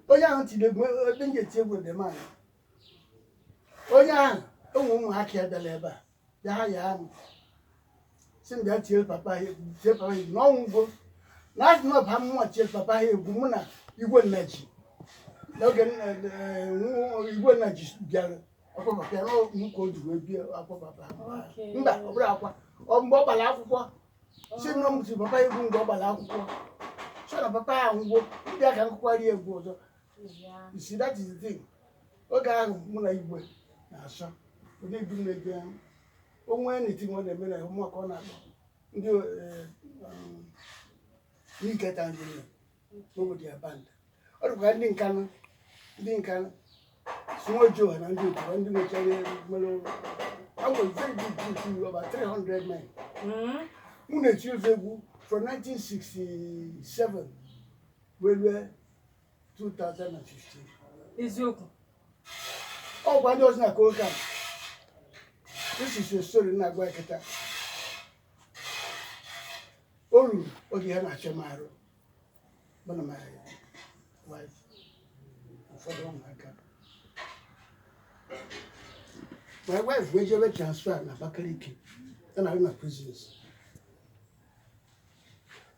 onye ahụ tidegwu ebe m ga-eti egwu dị manya onye ahụ ụmụ ụmụaka abịala ebe a bịa ha ya ahụ si m bịa tie papa ha egwu na ọnwụgo na adị n'ọba mmụọ tie papa ha egwu mụ na igwe nnaji n'oge igwe nnaji bịara ọkwa papa ya m ka o ji wee bie akwa papa mba ọ bụrụ akwa mgbe ọ gbara akwụkwọ si nọ m tiri papa egwu mgbe ọ gbara akwụkwọ so na papa ha ngwo ndị aka nkwụkwari egwu ọzọ isi that is the thing oge ahụ mụ na igwe na-asọ onye du na-ege onwe na-eti nwe na-eme na ụmụaka ọ na-akpọ ndị n'iketa ndị nne n'obodo ya band ọ dịkwa ndị nkanụ Sumojo na ndị otu ndị mechara mere I was very big to about 300 men. Mụ na-eti ofe egwu from 1967 wee 2015. Eziokwu. Ọ gwa ndị ọzọ na Koka. This is a story na-agwa eketa. O ruru oge ha na-achọ m arụ. Mana my wife. Ụfọdụ ụmụaka. My wife wee jebe transfer na Abakaliki. Then I na prisons.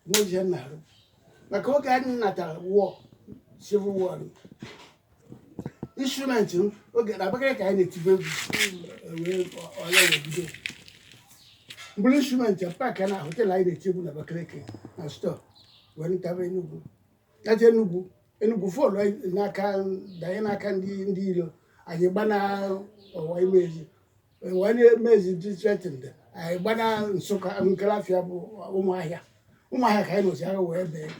No general. Na ko ga nata war, civil war. Instrument oge na Abakaliki anyị na-etibe we oya obido. Mbulu instrument ya park na hotel anyị na-etibu na Abakaliki na store. Were tabe Enugu. Kaje Enugu follow n'aka danye n'aka ndị iro. Anyị gbana ọwa imezi wani mezi threatened anyị gbana Nsụka Nkelafia bụ ụmụahịa ka anyị nọzi agha wee bee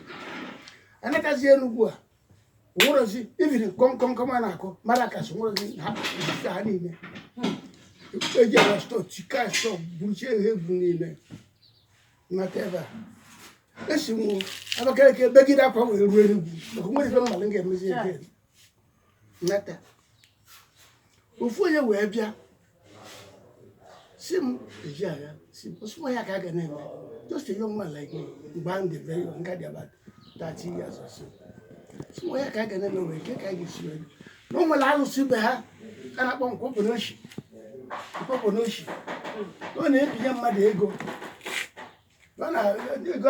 anatazi Enugu a nwụrọzi even kọmkọm a na-akụ mara kasị nwụrọzi ha niile eji ara stọ tika stọ buchie ha egwu niile nnata ebe a esi m Abakaliki begide akwa wee ruo Enugu maka nwere ife mmalị ga-emezi ebe nnata ofu onye wee bịa si m eji agha si osimo ya ka a ga na-eme just a young man like me mgbe ahụ dị very young dị about 30 years or so osimo ya ka a ga na-eme wee ke ka a ga-esi wee na o nwere alụsị be ha a na-akpọ nkwọpụ n'oshi ọ na-ebinye mmadụ ego a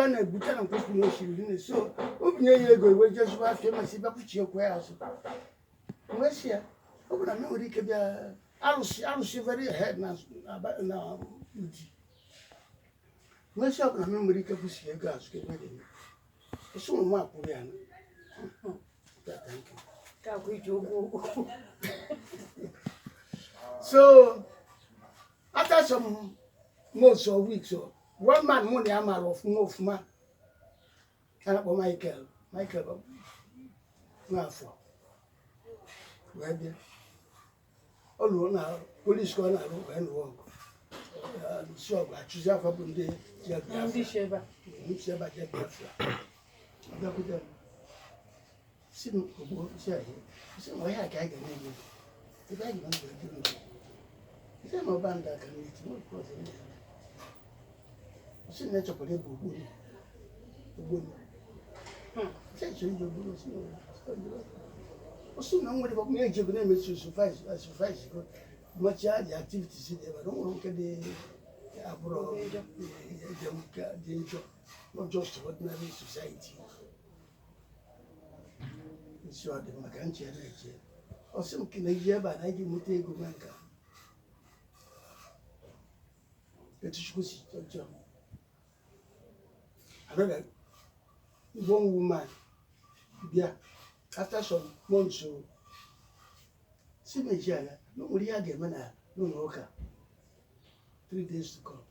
na-ebute na nkwọpụ n'oshi so o binye ya ego iwe jezuo afọ masị bịakwuchie ekwe ya azụ wee si ya ọ bụrụ na m nwere ike bịa arụsị very ahead na uji nwesị ọ bụla m nwere ike kwụsị ego azụ ebe dị esi ụmụ akwụrụ ya so after some months or weeks one man mụ na ya mara ọfụma a na-akpọ Michael n'afọ wee bịa ọ lụrụ na polisi ka ọ na-arụ wee nụọ ọgụ si ọgụ achụzi afọ bụ ndị Biafra bịakwute si m ogbo si ahịa si m ọhịa ka anyị ga na-eme ebe anyị na ndụ ndị isi ma ọba ndị aka n'eti si na echọkwara ebe ogboni si echọrọ ije ogboni osu na nwere bụ ihe ejego na-eme supervise much the activities there but don't look at the abroad the not just ordinary society so the makanchi anaje osu kina yeba na igi mute ego manka etuchukusi jojo another one woman bia after some months si mejiala no muri ya ga na no ụka 3 days to come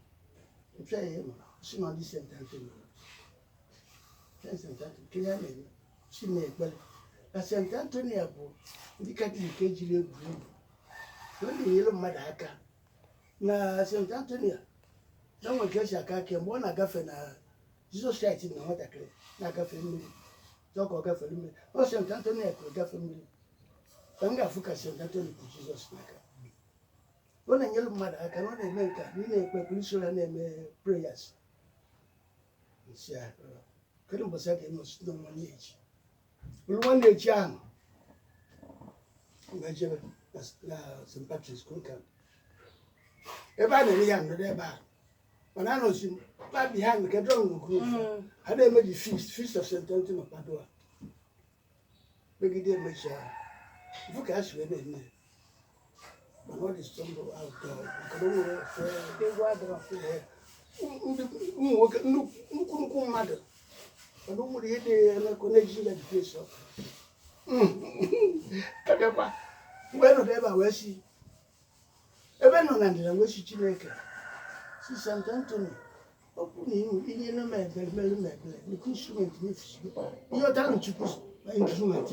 if I am si na di St. Anthony kenya na si na ekpele na St. Anthony bụ ndị Catholic ejiri egwu no na-enyere mmadụ aka na St. Anthony na nwe ka esi aka mgbe ọ na-agafe na Jesus Christ na nwatakịrị na-agafe mmiri ọ gafere mmiri ọ St. Anthony ekwe gafe mmiri ka m ga-afụ ka St. Anthony bụ Jizọs n'aka ọ na-enyere mmadụ aka na ọ na-eme nke a na-ekpe prisora na-eme prayers kedu mbọsị a ga-eme osi n'ọnwa na-eji One day, Chang. Imagine St. Patrick's School Camp. Everybody young, they're bad. When I know him, back behind the Cadron group, I didn't make the feast of St. Anthony of Padua. Make it dear, make sure. If you catch me, then. But what is some outdoor? I don't know if they were off there. No, matter. I don't want to hit the connection that the place of. Wherever where she. Even on Andrea, where she Chineke. See St. Anthony. Open him, in a man, the instrument, you're telling to put my instrument.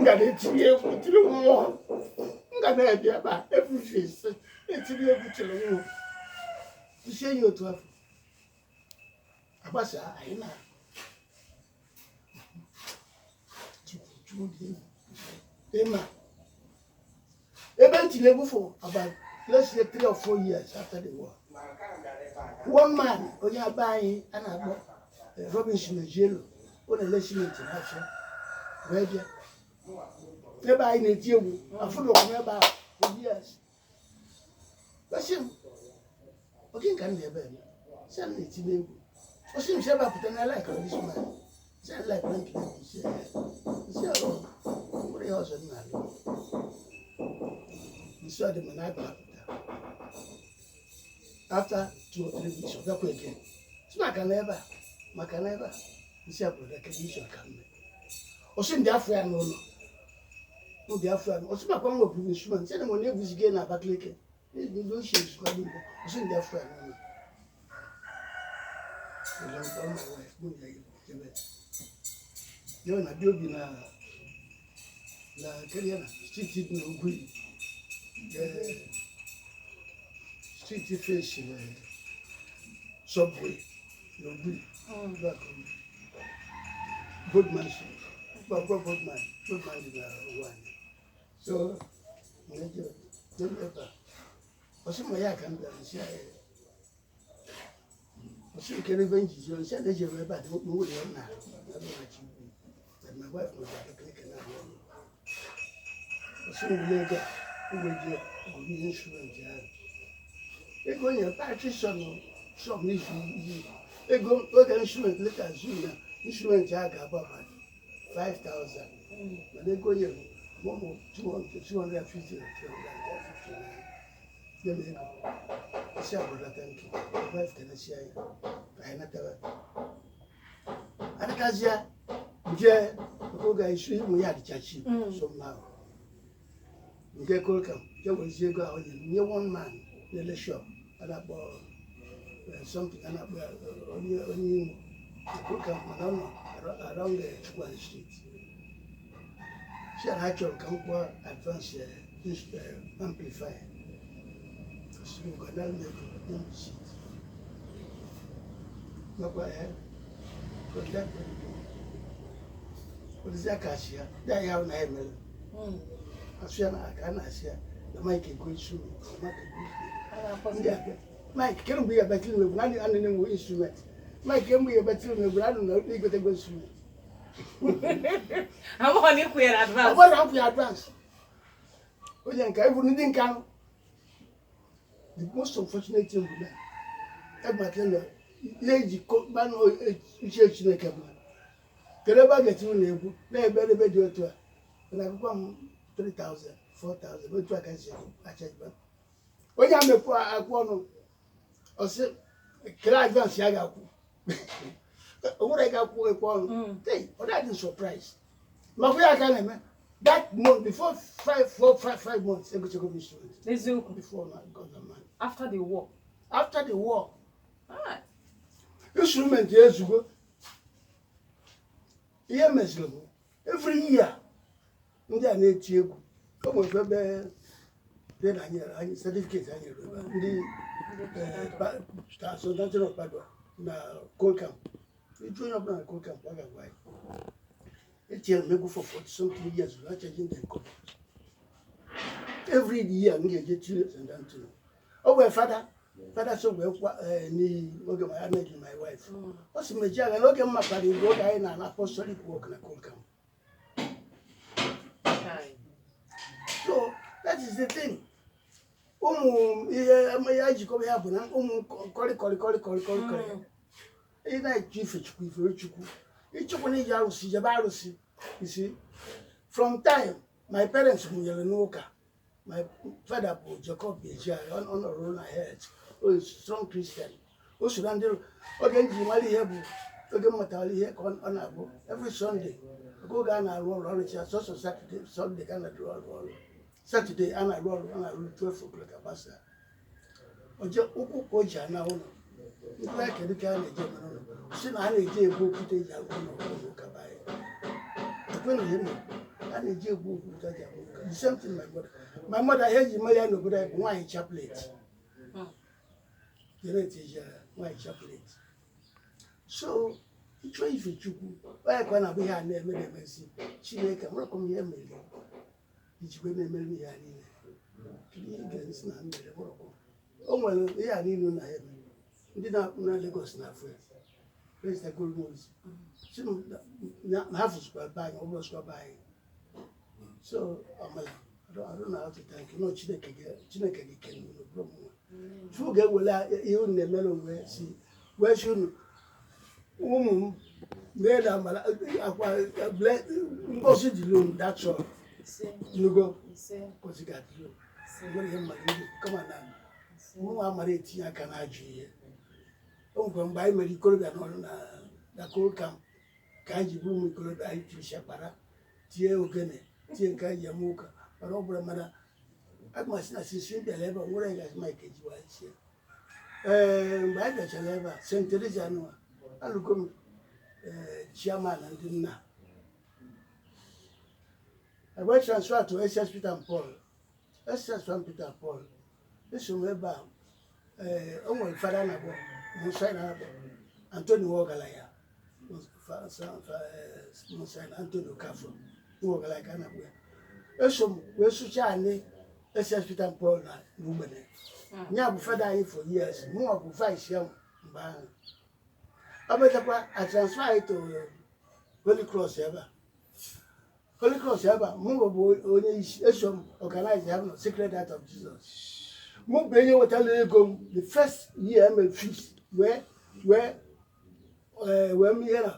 Got it here with the more. Got the idea about every face. It's a little bit more. To say you to have. Abasa, I know. Emma. Eventually, level for about let's say 3 or 4 years after the war. One man, Oya buying and I bought Robinson Jello, on a lesson in Russia. Ready? Never in a deal, I follow never for years. But him, okay, can never send it to me. For him, Shabba put an like on this man. Sound like one people say, what else is not? You saw the man after 2 or 3 weeks of that again. So Macaneva, you see, a production coming. Or send the African no, the African, or some of the instruments, and when you visit again about Lake, the notions coming, or send the African. I love all my wife, you're not building la Kenya street no good. Street fish subway no good. Good man, good man is one. So, don't ever. Also, my yak can be a so you can avenge you said that you're about to move on now. But my wife was like a click and so later, who will be instrument. They're going to practice some issue. They go look at instrument, look at Zuna, instrument jag about 5,000. But they go here, 250 or 350. Then they go. Thank you. My wife can share. I not ever. And Kazia, Jay, the guy is shooting me at the church. So now, you call come. There was you go near one man in the shop, and I bought something, and I bought only around the Chuan Street. She had actually come for advance amplifier. So you got that little shit. Not by head. But that what is that cashier? That you have an email. I swear I can't see the mic is going through. Mike can't be a battle with one animal instrument. Mike can be a battle with one animal instrument. I'm on you for advance. What have you advance? Oh, yeah, I wouldn't count. The most unfortunate thing with that, every time lady man or church in the cabin. The never get you neighbor, they better be do it to her. When I come 3,000, 4,000, what I can say, I check back. When I'm a poor, I want to say, can I advance Yaga? What I got for a one day, but that is surprise. My way I can that month before 5 months, I go to instrument. Before I got the man. After the war. After the war. Ah. Instrument years ago. Every year. Ndị a na-eti egwu. Ọ nwere ebe dị na anyị certificate anyị rụrụ. Ndị Sultan of Padua na Coal Camp. We join up na Coal Camp. It's here maybe for 40-something years. We are changing the code. Every year we get children and Anthony. Oh, well, father, Father so we ni oge my manage my wife. What's me jaga no get my party go guy na apostolic work na Kolkam. So that is the thing. Ya jiko ya bu na koli. Ina chief chukwu. Ichukwu ni ya rusi je ba rusi. You see, from time my parents who yellow noka. My father, Jacob, on a roll ahead. Oh, strong Christian. Oh, Sudan, again, Jimali Hebu, again, Matali here on Abu. Every Sunday, go down and roll on it. So Saturday, Sunday, and I roll. Saturday, and I roll 12 o'clock. Abasa. Ojo, Uku now. Like a kind of German. Soon I need a book to take out on Kabai. When him, I need a book to take out. Something my mother. My mother had you million of good wine chaplet. The rate is wine chaplet. So, it's way for you. Why can't be here near Mercy? She make a welcome here, Millie. It's women me against none. Oh, well, they are in heaven. Did not Lagos now for Praise the good news. Some half is buying, almost buying. So, I don't know how to thank you. No, Chineke can no problem. If get well, you in the melon where see where should woman made a bless the loan, that's all. You go, because you got you. Come on now. Who are married, I can argue here. Oh, come by me, could have done the cold camp. Can't you boom, could have died to Shapara? Tia Ogene, Tia Yamuka. Robert Mara, I must not see the level where I got my cage was here. By the level, Saint Teresa, I look chairman and dinner. I went transfer to SS Peter and Paul. SS from Peter and Paul. This will remember only Father Nabo, Monsignor Antonio Wogalaya, Monsignor Antonio Caffo, Wogalaka. Eso we suchane SS Peter Paul na woman. Nya bu father here for years. Mo abu 5 years mba. Abetapa I transfer it to Holy Cross ever. Holy Cross ever. Mo bu onye eso organize have Secret Heart of Jesus. Mo benye wotale go the first year me feast where me here